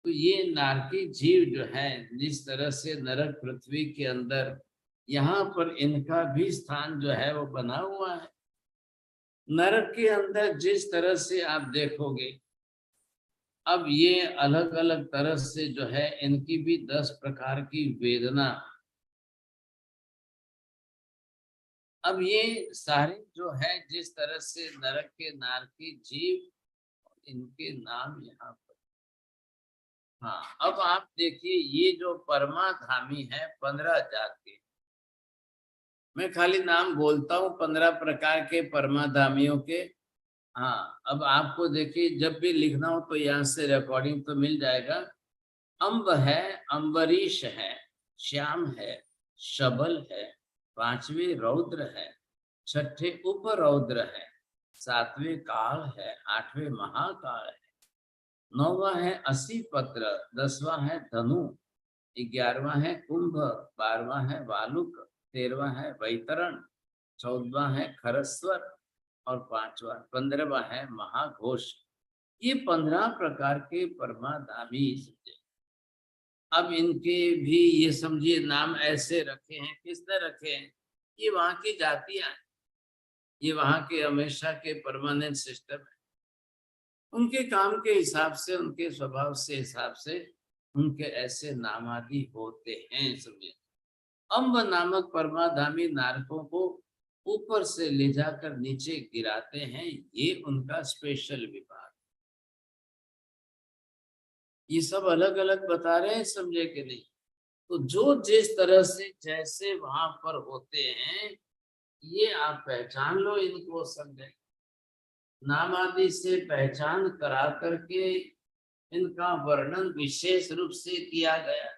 तो ये नारकी जीव जो है जिस तरह से नरक पृथ्वी के अंदर यहाँ पर इनका भी स्थान जो है वो बना हुआ है। नरक के अंदर जिस तरह से आप देखोगे अब ये अलग अलग तरह से जो है इनकी भी 10 प्रकार की वेदना। अब ये सारे जो है जिस तरह से नरक के नारकी जीव, इनके नाम यहाँ पर। हाँ, अब आप देखिए ये जो परमाधामी है 15 जात के, मैं खाली नाम बोलता हूँ 15 प्रकार के परमाधामियों के। हाँ, अब आपको देखिए जब भी लिखना हो तो यहाँ से रिकॉर्डिंग तो मिल जाएगा। अम्ब है, अम्बरीश है, श्याम है, शबल है, पांचवें रौद्र है, छठे उपरौद्र है, सातवें काल है, आठवें महाकाल है, नौवां है असी पत्र, 10वां है धनु, 11वां है कुंभ, 12वां है वालुक, 13वां है वैतरण, 14वां है खरस्वर और 15वां है महाघोष। ये 15 प्रकार के परमाधामी समझे। अब इनके भी ये समझिए नाम ऐसे रखे हैं, किसने रखे हैं? ये वहां की जातियां हैं, ये वहां के हमेशा के परमानेंट सिस्टम है। उनके काम के हिसाब से, उनके स्वभाव से हिसाब से उनके ऐसे नामादि होते हैं समझे। अम्ब नामक परमाधामी नारकों को ऊपर से ले जाकर नीचे गिराते हैं, ये उनका स्पेशल विभाग। ये सब अलग अलग बता रहे हैं, समझे कि नहीं? तो जो जिस तरह से जैसे वहां पर होते हैं, ये आप पहचान लो, इनको समझे। नाम आदि से पहचान करा करके इनका वर्णन विशेष रूप से किया गया।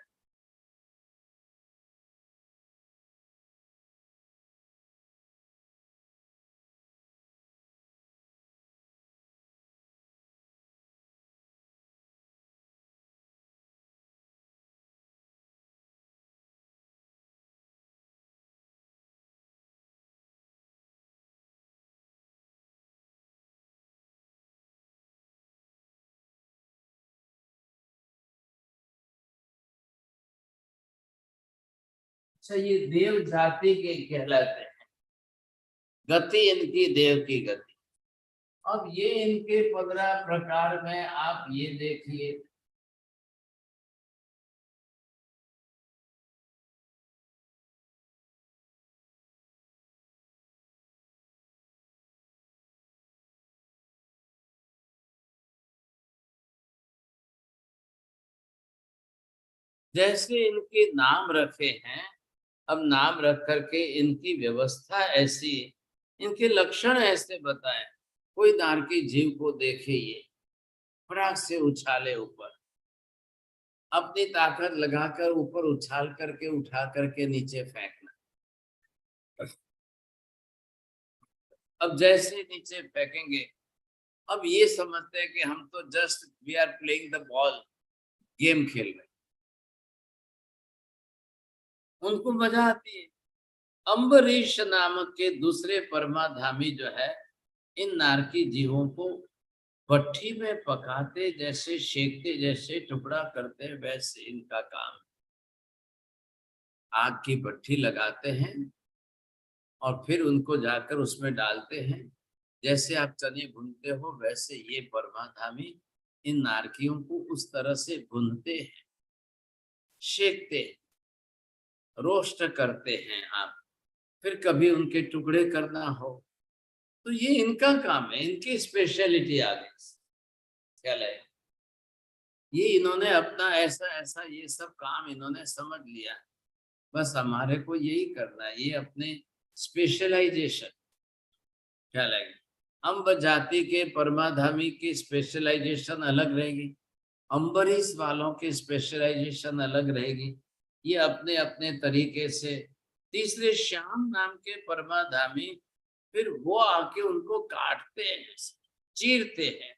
अच्छा, ये देव जाति के कहलाते हैं, गति इनकी देव की गति। अब ये इनके 15 प्रकार में आप ये देखिए, जैसे इनके नाम रखे हैं। अब नाम रख करके इनकी व्यवस्था ऐसी, इनके लक्षण ऐसे बताएं। कोई नारकी जीव को देखे, ये फटाक से उछाले ऊपर, अपनी ताकत लगाकर ऊपर उछाल करके उठा करके नीचे फेंकना। अब जैसे नीचे फेंकेंगे, अब ये समझते हैं कि हम तो just we are playing the ball, game खेल रहे, उनको मजा आती है। अम्बरीश नामक के दूसरे परमाधामी जो है, इन नारकी जीवों को भट्ठी में पकाते जैसे, सेकते जैसे, टुकड़ा करते वैसे इनका काम। आग की भट्ठी लगाते हैं और फिर उनको जाकर उसमें डालते हैं। जैसे आप चने भूनते हो वैसे ये परमाधामी इन नारकियों को उस तरह से भूनते हैं, सेकते हैं, रोस्ट करते हैं। आप फिर कभी उनके टुकड़े करना हो तो ये इनका काम है, इनकी स्पेशलिटी आ गई। क्या है ये, इन्होंने अपना ऐसा ऐसा ये सब काम इन्होंने समझ लिया। बस हमारे को यही करना है, ये अपने स्पेशलाइजेशन। क्या लगे, अम्ब जाति के परमाधामी की स्पेशलाइजेशन अलग रहेगी, अम्बरीश वालों की स्पेशलाइजेशन अलग रहेगी। ये अपने अपने तरीके से। तीसरे श्याम नाम के परमाधामी, फिर वो आके उनको काटते हैं, चीरते हैं।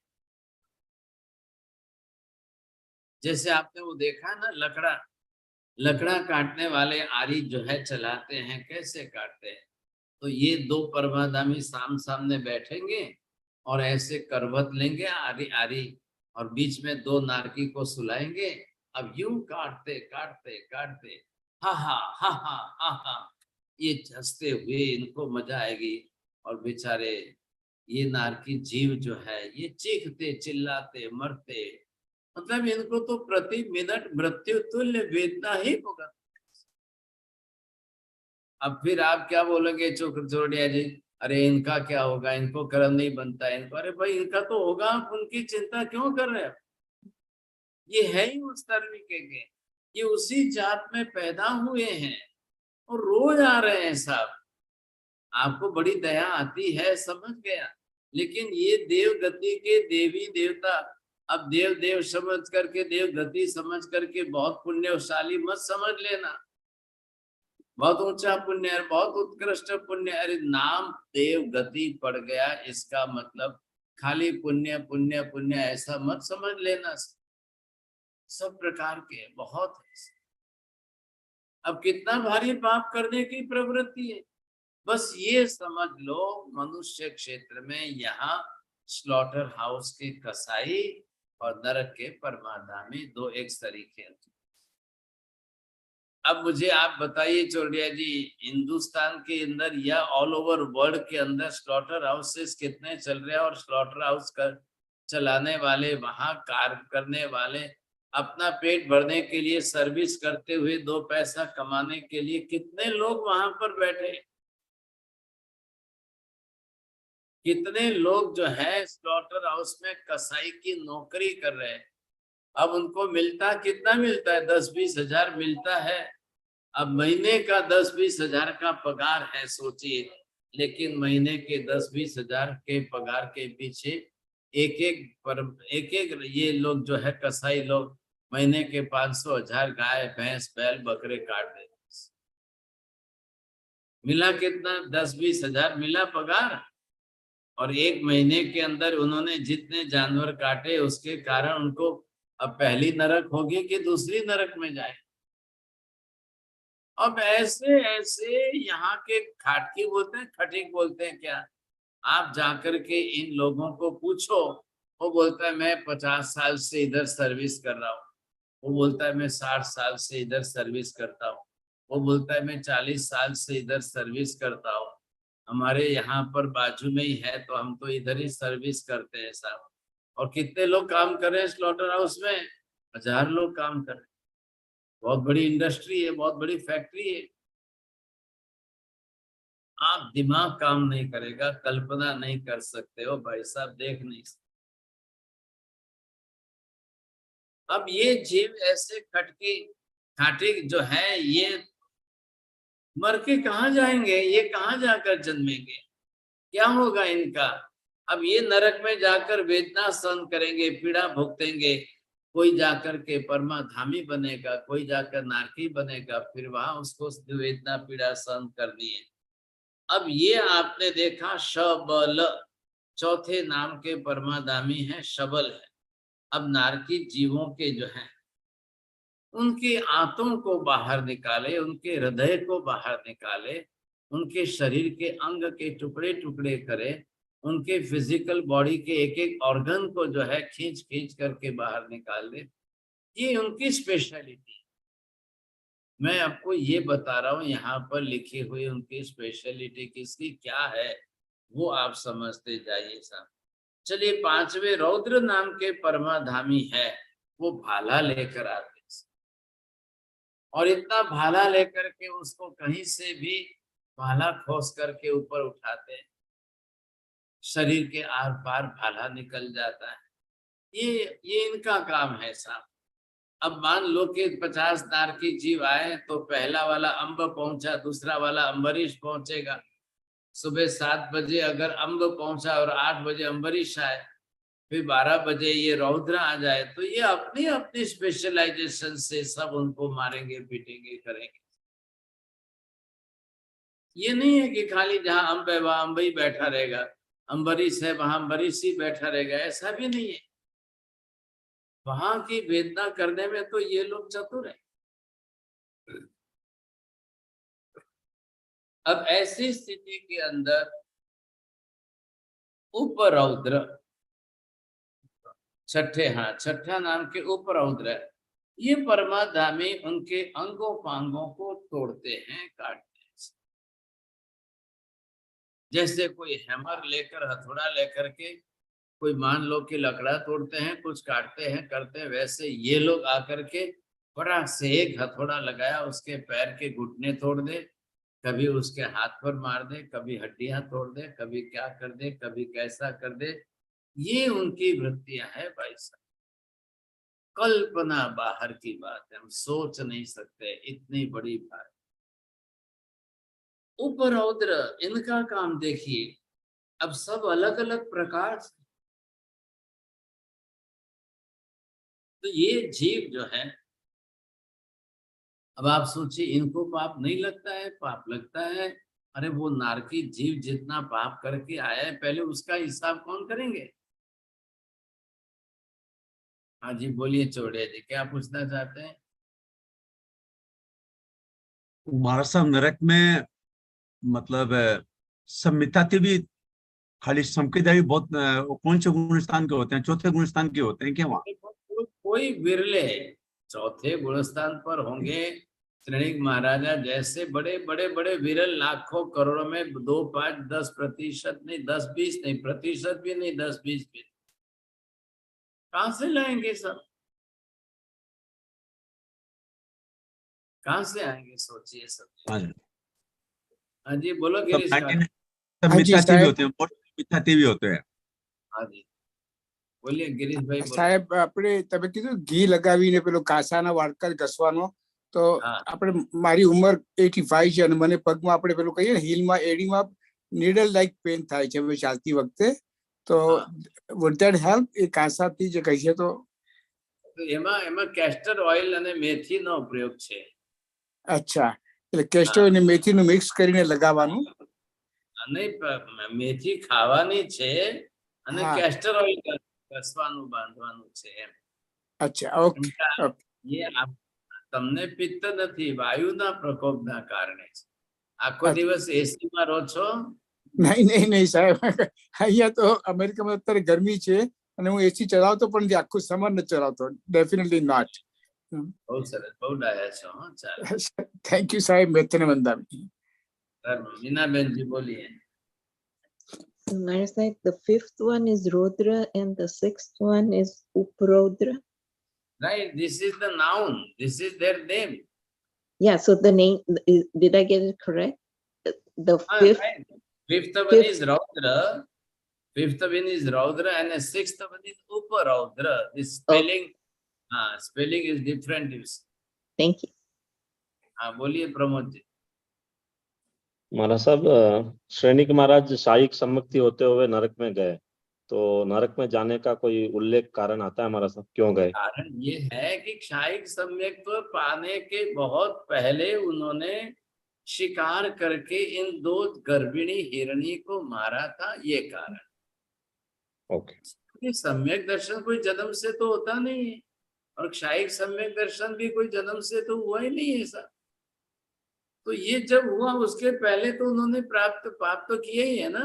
जैसे आपने वो देखा ना, लकड़ा काटने वाले आरी जो है चलाते हैं, कैसे काटते हैं। तो ये दो परमाधामी सामने बैठेंगे और ऐसे करवट लेंगे आरी आरी, और बीच में दो नारकी को सुलाएंगे। अब यूं काटते काटते काटते, हा हा हा हा हा हा, ये हंसते हुए इनको मजा आएगी। और बेचारे ये नारकी जीव जो है, ये चीखते चिल्लाते मरते, मतलब इनको तो प्रति मिनट मृत्यु तुल्य वेदना ही होगा। अब फिर आप क्या बोलोगे चोटिया जी, अरे इनका क्या होगा, इनको कर्म नहीं बनता है इनको। अरे भाई इनका तो होगा, आप उनकी चिंता क्यों कर रहे हो? ये है ही उस तरीके के, ये उसी जात में पैदा हुए हैं और रोज आ रहे हैं साहब। आपको बड़ी दया आती है, समझ गया, लेकिन ये देव गति के देवी देवता, अब देव देव समझ करके, देव गति समझ करके बहुत पुण्यशाली मत समझ लेना, बहुत ऊंचा पुण्य है, बहुत उत्कृष्ट पुण्य। अरे नाम देव गति पड़ गया, इसका मतलब खाली पुण्य पुण्य पुण्य ऐसा मत समझ लेना। सब प्रकार के बहुत है। अब कितना भारी पाप करने की प्रवृत्ति है, बस ये समझ लो मनुष्य क्षेत्र में यहाँ स्लॉटर हाउस के कसाई और नरक के परमाधामी दो एक तरीके हैं। अब मुझे आप बताइए चौड़िया जी, हिंदुस्तान के अंदर या ऑल ओवर वर्ल्ड के अंदर स्लॉटर हाउसेस कितने चल रहे हैं, और स्लॉटर हाउस कर चलाने वाले, वहां कार्य करने वाले, अपना पेट भरने के लिए सर्विस करते हुए दो पैसा कमाने के लिए कितने लोग वहां पर बैठे, कितने लोग जो है स्लॉटर हाउस में कसाई की नौकरी कर रहे हैं। अब उनको मिलता कितना मिलता है, 10-20 हजार मिलता है। अब महीने का 10-20 हजार का पगार है, सोचिए, लेकिन महीने के 10-20 हजार के पगार के पीछे एक एक ये लोग जो है कसाई लोग महीने के 500,000 गाय भैंस बैल बकरे काट देते। मिला कितना, 10-20 हजार मिला पगार, और एक महीने के अंदर उन्होंने जितने जानवर काटे उसके कारण उनको अब पहली नरक होगी कि दूसरी नरक में जाए। अब ऐसे ऐसे यहाँ के खाटकी बोलते हैं, खटीक बोलते हैं क्या, आप जाकर के इन लोगों को पूछो, वो बोलता है मैं 50 साल से इधर सर्विस कर रहा हूँ, वो बोलता है मैं 60 साल से इधर सर्विस करता हूँ, वो बोलता है मैं 40 साल से इधर सर्विस करता हूँ, हमारे यहाँ पर बाजू में ही है तो हम तो इधर ही सर्विस करते हैं साहब। और कितने लोग काम कर रहे हैं स्लॉटर हाउस में, 1000 लोग काम कर रहे हैं। बहुत बड़ी इंडस्ट्री है, बहुत बड़ी फैक्ट्री है। आप दिमाग काम नहीं करेगा, कल्पना नहीं कर सकते हो भाई साहब, देख नहीं सकते। अब ये जीव ऐसे खटकी खाटी जो है, ये मर के कहाँ जाएंगे, ये कहाँ जाकर जन्मेंगे, क्या होगा इनका। अब ये नरक में जाकर वेदना सहन करेंगे, पीड़ा भुगतेंगे, कोई जाकर के परमाधामी बनेगा, कोई जाकर नारकी बनेगा, फिर वहां उसको वेदना पीड़ा सहन करनी है। अब ये आपने देखा शबल, चौथे नाम के परमाधामी है, शबल है। अब नारकी जीवों के जो है उनके आंतों को बाहर निकाले, उनके हृदय को बाहर निकाले, उनके शरीर के अंग के टुकड़े टुकड़े करे, उनके फिजिकल बॉडी के एक एक ऑर्गन को जो है खींच खींच करके बाहर निकाल दे, ये उनकी स्पेशलिटी। मैं आपको ये बता रहा हूँ, यहाँ पर लिखी हुई उनकी स्पेशलिटी किसकी क्या है वो आप समझते जाइए साहब। चलिए, पांचवे रौद्र नाम के परमाधामी है, वो भाला लेकर आते, और इतना भाला लेकर के उसको कहीं से भी भाला खोस करके ऊपर उठाते हैं, शरीर के आर पार भाला निकल जाता है। ये इनका काम है साहब। अब मान लो कि 50 नारकी जीव आए तो पहला वाला अम्ब पहुंचा, दूसरा वाला अम्बरीश पहुंचेगा। सुबह 7 बजे अगर अम्ब पहुंचा और 8 बजे अम्बरीश आए, फिर 12 बजे ये रौद्र आ जाए, तो ये अपनी अपनी स्पेशलाइजेशन से सब उनको मारेंगे पीटेंगे करेंगे। ये नहीं है कि खाली जहां अम्ब है वहां अम्ब ही बैठा रहेगा, अम्बरीश है वहां अम्बरीश ही बैठा रहेगा, ऐसा भी नहीं है। वहां की वेदना करने में तो ये लोग चतुर है। अब ऐसी स्थिति के अंदर उपरौद्र, छठा नाम के उपरौद्र, ये परमाधामी उनके अंगों पांगों को तोड़ते हैं, काटते हैं। जैसे कोई हैमर लेकर, हथौड़ा लेकर के कोई मान लो कि लकड़ा तोड़ते हैं, कुछ काटते हैं करते हैं, वैसे ये लोग आकर के बड़ा से एक हथौड़ा लगाया, उसके पैर के घुटने तोड़ दे, कभी उसके हाथ पर मार दे, कभी हड्डियां तोड़ दे, कभी क्या कर दे, कभी कैसा कर दे। ये उनकी वृत्तियां है भाई साहब, कल्पना बाहर की बात है, हम सोच नहीं सकते इतनी बड़ी बात। उपरौद्र, इनका काम देखिए। अब सब अलग अलग प्रकार से, तो ये जीव जो है, अब आप सोचिए, इनको पाप नहीं लगता है? पाप लगता है। अरे वो नारकी जीव जितना पाप करके आया है, पहले उसका हिसाब कौन करेंगे? हाँ जी, बोलिए चौड़िया जी, क्या पूछना चाहते हैं? महाराज साहब, नरक में मतलब संमिताते भी खाली समकेदारी बहुत कौन से गुण स्थान के होते हैं? चौथे गुण स्थान के होते हैं क्या वहाँ? कोई विरले चौथे गुण स्थान पर होंगे। श्रेणिक महाराजा जैसे बड़े बड़े बड़े विरल, लाखों करोड़ों में 2, 5, 10% नहीं, 10, 20 नहीं, प्रतिशत भी नहीं, 10, 20 भी। कहां से लाएंगे सब? कहां से आएंगे? सोचिए सब। हाँ जी। हाँ जी, बोलो सब गिरीश का। 99 हाँ जी संमिताते भी साहेब, होते हैं और संमिताते भी होते हैं। हाँ जी, બોલીએ ગિરીશભાઈ, બોલો. સાહેબ આપણે તમે કીધું ઘી લગાવીને પેલો કાસાના વાડકા ઘસવાનો, તો હા. આપણે મારી ઉંમર 85 છે અને મને પગમાં આપણે પેલું કહીએ ને હીલમાં એડીમાં નીડલ લાઈક પેન થાય છે હવે ચાલતી વખતે, તો હા. would that help? એ કાસાથી જે કહીએ તો તો એમાં કેસ્ટર ઓઇલ અને મેથીનો પ્રયોગ છે. અચ્છા, એટલે કેસ્ટર અને મેથીનું મિક્સ કરીને લગાવવાનું. અને મેથી ખાવાની છે અને હા. કેસ્ટર ઓઇલ ઘસવાનું, બાંધવાનું છે એમ. અચ્છા, ઓકે ઓકે. એ તમને પિત્ત નથી, વાયુના પ્રકોપના કારણે છે. આખો અચ્છા. દિવસ એસીમાં રહો છો? નહીં નહીં નહીં સાહેબ, અહીંયા તો અમેરિકામાં અત્યારે ગરમી છે અને હું એસી ચલાવતો પણ નથી, આખું સમર નથી ચલાવતો. Definitely not. બહુ સરસ, બહુ ડાયા છો. હા, ચાલો. થેન્ક યુ સાહેબ, મેથને વંદાવી. મીનાબેનજી બોલીએ. Maharaj Sahib, the fifth one is Rodra and the sixth one is Uprodra. Right, this is the noun, this is their name. Yeah, so the name, did I get it correct? The fifth, Right. Fifth one is Raudra, fifth one is Raudra, and the sixth one is Uparaudra. This spelling, spelling is different. thank you. बोलिए प्रमोद जी. महाराज साहब, श्रेणिक महाराज शायिक सम्मुक्ति होते हुए नरक में गए, तो नरक में जाने का कोई उल्लेख कारण आता है महाराज साहब, क्यों गए? कारण ये है कि क्षायिक सम्यक्त्व पाने के बहुत पहले उन्होंने शिकार करके इन 2 गर्भिणी हिरणी को मारा था, ये कारण. ओके. सम्यक दर्शन कोई जन्म से तो होता नहीं है, और क्षायिक सम्यक दर्शन भी कोई जन्म से तो हुआ ही नहीं है सर. तो ये जब हुआ उसके पहले तो उन्होंने पाप तो किए ही है ना.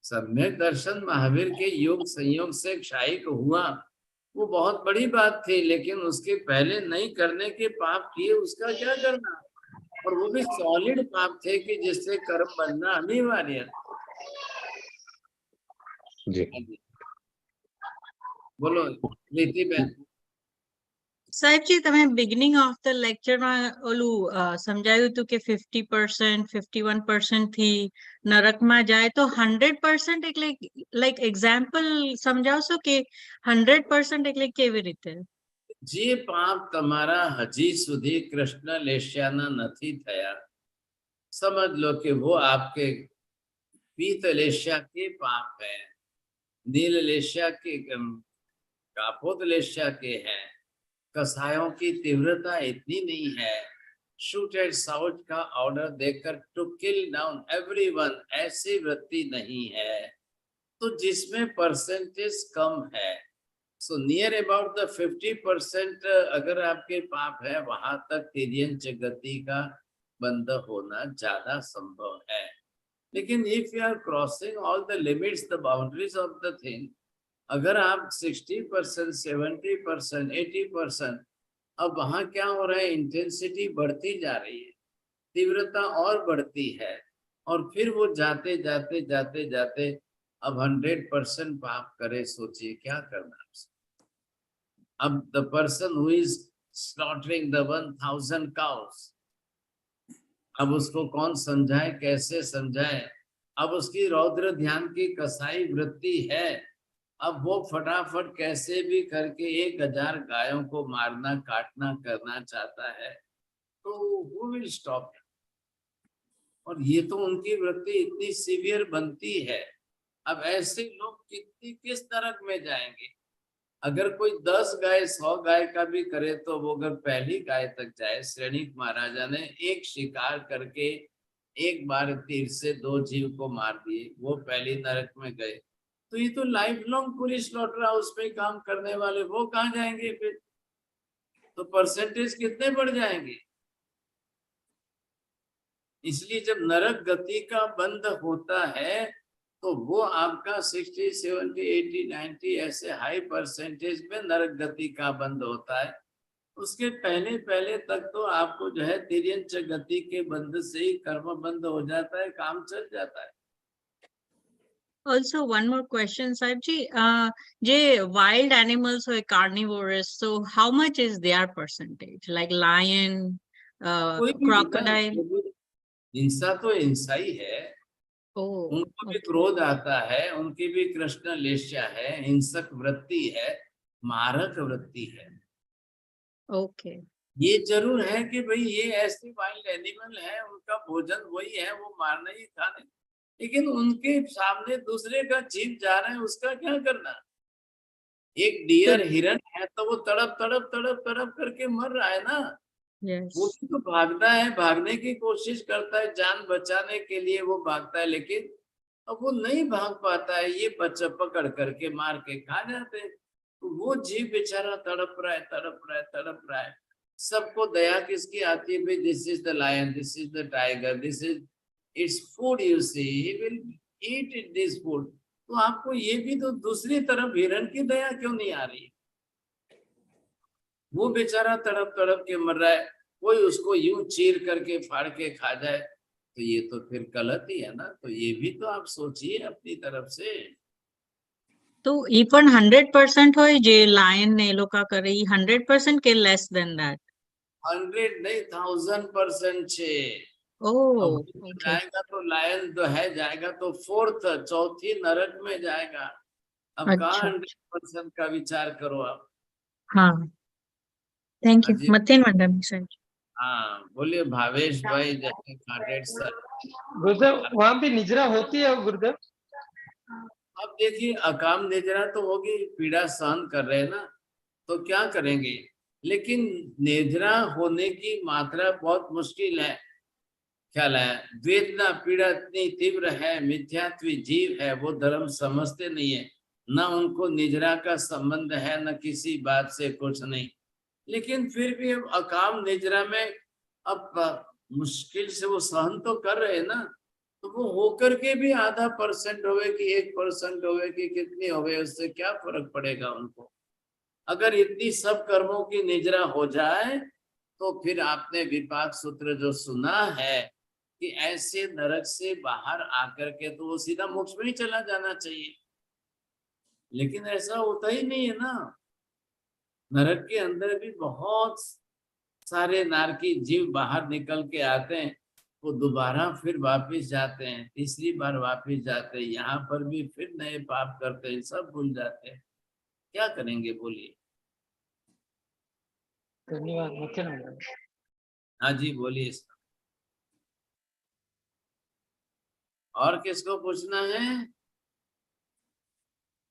सम्यक दर्शन महावीर के योग संयोग से क्षायिक हुआ, वो बहुत बड़ी बात थी, लेकिन उसके पहले नहीं करने के पाप किए, उसका क्या करना? और वो भी सॉलिड पाप थे कि जिससे कर्म बनना अनिवार्य. जी. बोलो नीति बहन. સાહેબજી, તમે બિગિનિંગ ઓફ ધ લેક્ચરમાં ઓલું સમજાયું હતું કે 50%, 51% થી નરકમાં જાય, તો 100% એટલે લાઈક એક્ઝામ્પલ સમજાવશો કે 100% એટલે કેવી રીતે? જે પાપ તમારા હજી સુધી કૃષ્ણ લેશ્યાના નથી થયા, समझ लो कि वो आपके पीत लेश्या के पाप है, नील लेश्या के, कापोद लेश्या के हैं. कसायों की तीव्रता इतनी नहीं है. शूट एंड साउट का ऑर्डर देकर टू किल डाउन एवरीवन, ऐसी वृत्ति नहीं है. तो जिसमें परसेंटेज कम है, सो नियर अबाउट द 50% अगर आपके पाप है, वहां तक तिर्यंच गति का बंद होना ज्यादा संभव है. लेकिन if you are crossing all the limits, the boundaries of the thing, अगर आप 60%, 70%, 80%, अब वहां क्या हो रहा है? इंटेंसिटी बढ़ती जा रही है, तीव्रता और बढ़ती है, और फिर वो जाते जाते जाते जाते अब 100% पाप करे. सोचिए क्या करना है. अब the person who is slaughtering the 1000 cows, अब उसको कौन समझाए, कैसे समझाए? अब उसकी रौद्र ध्यान की कसाई वृत्ति है. अब वो फटाफट कैसे भी करके 1000 गायों को मारना, काटना, करना चाहता है, तो who will stop him? और ये तो उनकी वृत्ति इतनी सीवियर बनती है। अब ऐसे लोग किस नरक में जाएंगे? अगर कोई 10 गाय 100 गाय का भी करे तो वो अगर पहली गाय तक जाए, श्रेणिक महाराजा ने एक शिकार करके एक बार तीर से 2 जीव को मार दिए, वो पहली नरक में गए, तो ये तो लाइफ लॉन्ग पूरी स्लॉटर हाउस में काम करने वाले वो कहाँ जाएंगे फिर? तो परसेंटेज कितने बढ़ जाएंगे? इसलिए जब नरक गति का बंद होता है तो वो आपका 60, 70, 80, 90 ऐसे हाई परसेंटेज में नरक गति का बंद होता है। उसके पहले पहले तक तो आपको जो है तिर्यंच गति के बंद से ही कर्म बंद हो जाता है, काम चल जाता है। Also, one more question, Sahib ji. Je wild animals or carnivorous, so how much is their percentage? Like lion, कोई भी crocodile? हिंसा तो हिंसा ही है। Oh, उनको भी okay. क्रोध आता है, उनकी भी कृष्ण लेष्या है, हिंसक वृत्ति है, मारक वृत्ति है। Okay. ये जरूर है कि भाई ये ऐसे वाइल्ड एनिमल है, उनका भोजन वही है, वो मारना ही खाने, लेकिन उनके सामने दूसरे का जीव जा रहा है, उसका क्या करना? एक डियर हिरन है तो वो तड़प तड़प तड़प तड़प करके मर रहा है ना। Yes. वो भी तो भागता है, भागने की कोशिश करता है, जान बचाने के लिए वो भागता है, लेकिन अब वो नहीं भाग पाता है, ये बच्चा पकड़ करके मार के खा जाते हैं। तो वो जीव बेचारा तड़प रहा है, तड़प रहा है, तड़प रहा है। सबको दया किसकी आती है? भाई this is the lion, this is the tiger, this is its food, you see he will eat it this food. तो आपको ये भी तो दूसरी तरफ हिरन की दया क्यों नहीं आ रही? वो बेचारा तड़प तड़प के मर रहा है, कोई उसको यूं चीर करके फाड़ के खा जाए, तो ये तो फिर गलत ही है ना। तो ये भी तो आप सोचिए अपनी तरफ से। तो even 100% હોય જે lion ને એ લોકો કરે ઈ 100% કે less than that? 100 नहीं 1000% छे। Oh, अब वो तो okay. जाएगा तो लायन तो है, जाएगा तो फोर्थ चौथी नरक में जाएगा। अब कहाँ अच्छा 100% का विचार करो आप। हाँ, thank you. अजीब। मतेन madam sir. हाँ बोलिए भावेश भाई, जैसे कांटेड सर। गुरुदेव वहां भी निद्रा होती है गुरुदेव? अब देखिए अकाम निद्रा तो होगी, पीड़ा सहन कर रहे हैं ना, तो क्या करेंगे? लेकिन निद्रा होने की मात्रा बहुत मुश्किल है। ख्याल है, वेदना पीड़ा इतनी तीव्र है, मिथ्यात्वी जीव है, वो धर्म समझते नहीं है, न उनको निद्रा का संबंध है, न किसी बात से कुछ नहीं। लेकिन फिर भी अब अकाम निद्रा में अब मुश्किल से वो सहन तो कर रहे हैं ना, तो वो होकर के भी आधा % होवे कि 1% होवे कि कितनी होवे, उससे क्या फर्क पड़ेगा उनको? अगर इतनी सब कर्मों की निद्रा हो जाए तो फिर आपने विपाक सूत्र जो सुना है कि ऐसे नरक से बाहर आकर के तो वो सीधा मोक्ष में ही चला जाना चाहिए, लेकिन ऐसा होता ही नहीं है ना। नरक के अंदर भी बहुत सारे नारकी जीव बाहर निकल के आते हैं, वो दोबारा फिर वापिस जाते हैं, तीसरी बार वापिस जाते हैं, यहाँ पर भी फिर नए पाप करते हैं, सब भूल जाते हैं। क्या करेंगे बोलिए? धन्यवाद मतेन मैडम। हाँ जी बोलिए। और किसको पूछना है?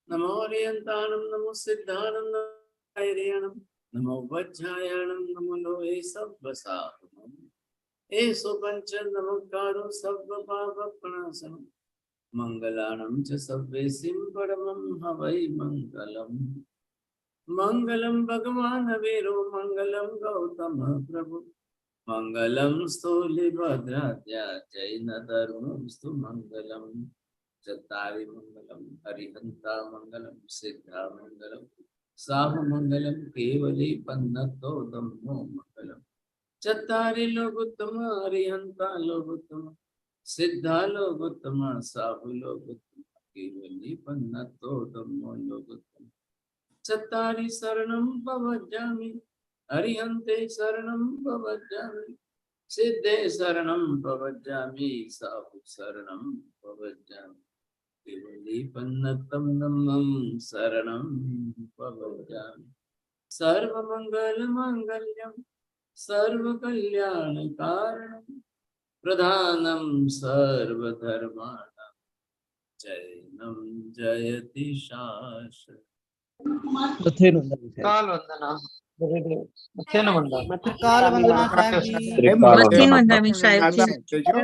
नमो ओरियंताणम, नमो सिद्धाणम, नमो ऐरियणम, नमो वज्रायणम, नमो लोहे सब्बसाहनम, एसो पंच नमोकारो सब्ब पाप प्रणाशनम, मंगलाणं च सब्बेसिं परमं हवै मंगलम। मंगलम भगवान वीरो, मंगलम गौतम प्रभु, मंगलम स्थूलिभद्राद्या जैन धर्मस्तु मंगलम। चत्तारि मंगलम हरिहंता मंगलम, सिद्धा मंगलम साहु मंगलम, केवली पन्नतो धम्मो मंगलम। चत्तारि लोकोत्तम हरिहंता लोकोत्तम, सिद्धा लोकोत्तम साहु लोकोत्तम, केवली पन्नतो धम्मो लोकोत्तम। चत्तारि शरणं प्रव्रजामि, हरिहन्ते शरणं प्रव्रजामि, सिद्धे शरणं प्रव्रजामि, साहु शरणं प्रव्रजामि, केवली पन्नतं धम्मं शरणं प्रव्रजामि। सर्वमंगल मांगल्यं सर्वकल्याणकारणं, प्रधानम सर्वधर्माणां जैनम जयति शाश्वतम्। काल वंदना गुरुदेव मध्याह्न वंदना ಮತ್ತೆ ಕಾಲ ವಂದನಾ ಸಾಹೇಬ್ ಜಿ त्रिकाल मस्ती वंदना। वंदना साहेब जी। Thank you.